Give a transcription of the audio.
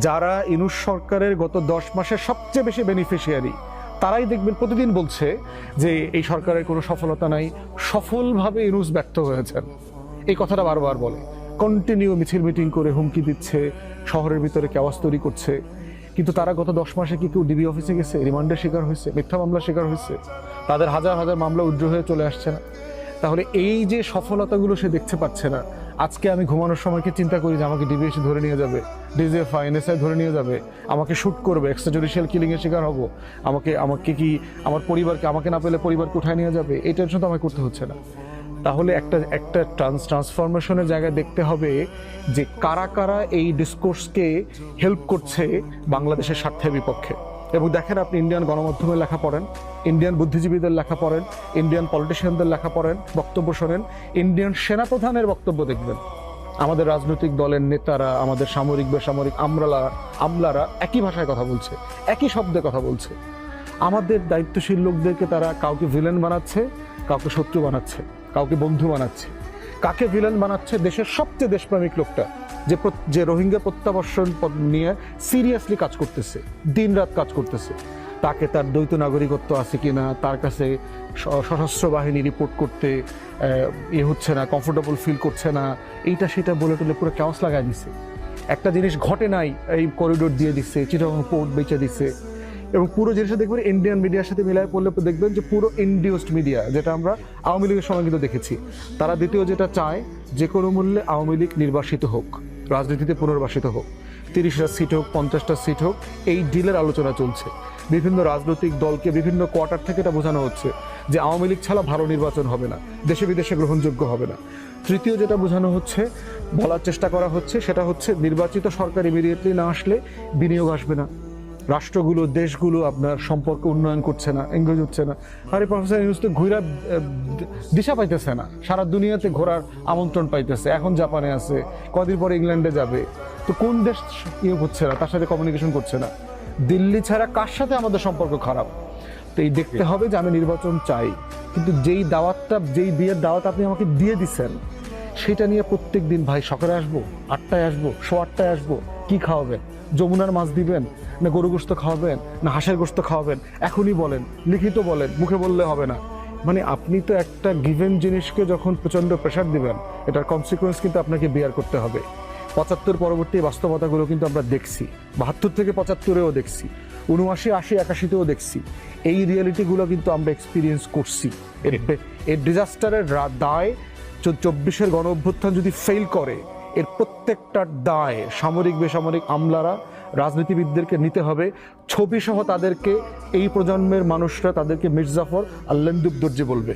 যারা ইনুস সরকারের গত 10 মাসের সবচেয়ে বেশি বেনিফিশিয়ারি, তারাই দেখবেন প্রতিদিন বলছে যে এই সরকারের কোনো সফলতা নাই, সফলভাবে ইনুস ব্যর্থ হয়েছেন। এই কথাটা বারবার বলে, কন্টিনিউ মিছিল মিটিং করে হুমকি দিচ্ছে, শহরের ভিতরে কেওয়াস তৈরি করছে। কিন্তু তারা গত 10 মাসে কি কেউ ডিবি অফিসে গেছে, রিমান্ডের শিকার হয়েছে, মিথ্যা মামলার শিকার হয়েছে? তাদের হাজার হাজার মামলা উজ্জ্ব হয়ে চলে আসছে না? তাহলে এই যে সফলতাগুলো সে দেখতে পাচ্ছে না, আজকে আমি ঘুমানোর সময় কি চিন্তা করি যে আমাকে ডিবি এসে ধরে নিয়ে যাবে, ডিজিএফআই এনএসআই ধরে নিয়ে যাবে, আমাকে শুট করবে, এক্সট্রাজুডিশিয়াল কিলিংয়ের শিকার হব, আমাকে কি আমার পরিবারকে, আমাকে না পেলে পরিবারকে উঠায় নিয়ে যাবে, এই টেনশন তো আমাকে করতে হচ্ছে না। তাহলে একটা ট্রান্সফরমেশনের জায়গায় দেখতে হবে যে কারা কারা এই ডিসকোর্সকে হেল্প করছে বাংলাদেশের স্বার্থের বিপক্ষে। এবং দেখেন, আপনি ইন্ডিয়ান গণমাধ্যমের লেখা পড়েন, ইন্ডিয়ান বুদ্ধিজীবীদের লেখা পড়েন, ইন্ডিয়ান পলিটিশিয়ানদের লেখা পড়েন, বক্তব্য শোনেন, ইন্ডিয়ান সেনাপ্রধানের বক্তব্য দেখবেন, আমাদের রাজনৈতিক দলের নেতারা, আমাদের সামরিক বেসামরিক আমলারা একই ভাষায় কথা বলছে, একই শব্দে কথা বলছে। আমাদের দায়িত্বশীল লোকদেরকে তারা কাউকে ভিলেন বানাচ্ছে, কাউকে শত্রু বানাচ্ছে, কাউকে বন্ধু বানাচ্ছে। কাকে ভিলেন বানাচ্ছে? দেশের সবচেয়ে দেশপ্রেমিক লোকটা, যে রোহিঙ্গা প্রত্যাবর্ষণ নিয়ে সিরিয়াসলি কাজ করতেছে, দিনরাত কাজ করতেছে, তাকে তার দ্বৈত নাগরিকত্ব আছে কিনা, তার কাছে সশস্ত্র বাহিনী রিপোর্ট করতে হচ্ছে না, কমফোর্টেবল ফিল করছে না, এইটা সেটা বলে টলে পুরো কেওয়াস লাগাই দিছে। একটা জিনিস ঘটে নাই, এই করিডোর দিয়ে দিচ্ছে, চিটাগং পোর্ট বেচে দিচ্ছে। এবং পুরো জিনিসটা দেখবেন ইন্ডিয়ান মিডিয়ার সাথে মিলায় পড়লে দেখবেন যে পুরো ইনডিউসড মিডিয়া, যেটা আমরা আওয়ামী লীগের সময় কিন্তু দেখেছি। তারা দ্বিতীয় যেটা চায়, যে কোনো মূল্যে আওয়ামী লীগ নির্বাসিত হোক, রাজনীতিতে পুনর্বাসিত হোক, 30টা সিট হোক, 50টা সিট হোক, এই ডিলের আলোচনা চলছে। বিভিন্ন রাজনৈতিক দলকে বিভিন্ন কোয়ার্টার থেকে এটা বোঝানো হচ্ছে যে আওয়ামী লীগ ছাড়া ভালো নির্বাচন হবে না, দেশে বিদেশে গ্রহণযোগ্য হবে না। তৃতীয় যেটা বোঝানো হচ্ছে, বলার চেষ্টা করা হচ্ছে, সেটা হচ্ছে নির্বাচিত সরকার ইমিডিয়েটলি না আসলে বিনিয়োগ আসবে না, রাষ্ট্রগুলো, দেশগুলো আপনার সম্পর্ক উন্নয়ন করছে না, এঙ্গেজ হচ্ছে না। আরে প্রফেসর ইউনূস তো ঘুরা দিশা পাইতেছে না, সারা দুনিয়াতে ঘোরার আমন্ত্রণ পাইতেছে, এখন জাপানে আছে, কদিন পরে ইংল্যান্ডে যাবে। তো কোন দেশ হচ্ছে না, তার সাথে কমিউনিকেশন করছে না? দিল্লি ছাড়া কার সাথে আমাদের সম্পর্ক খারাপ? তো এই দেখতে হবে যে আমি নির্বাচন চাই, কিন্তু যেই বিয়ের দাওয়াত আপনি আমাকে দিয়ে দিচ্ছেন, সেটা নিয়ে প্রত্যেক দিন, ভাই সকালে আসবো, 8টায় আসবো, 8:15 আসবো, কি খাওয়াবেন? যমুনার মাছ দিবেন, না গরু গোস্ত খাওয়াবেন, না হাঁসের গোস্ত খাওয়াবেন? এখনই বলেন, লিখিত বলেন, মুখে বললে হবে না। মানে আপনি তো একটা গিভেন জিনিসকে যখন প্রচণ্ড প্রেশার দিবেন, এটার কনসিকুয়েন্স কিন্তু আপনাকে বিয়ার করতে হবে। 75 পরবর্তী বাস্তবতাগুলো কিন্তু আমরা দেখছি, 72 থেকে 75-এও দেখছি, 79, 80, 81-তেও দেখছি। এই রিয়েলিটিগুলো কিন্তু আমরা এক্সপিরিয়েন্স করছি। এর ডিজাস্টারের দায় 24-এর গণ অভ্যুত্থান যদি ফেল করে, এর প্রত্যেকটার দায় সামরিক বেসামরিক আমলারা, রাজনীতিবিদদেরকে নিতে হবে। ছবি সহ তাদেরকে, এই প্রজন্মের মানুষরা তাদেরকে মির্জাফর আর লেন্দুব দর্জি বলবে।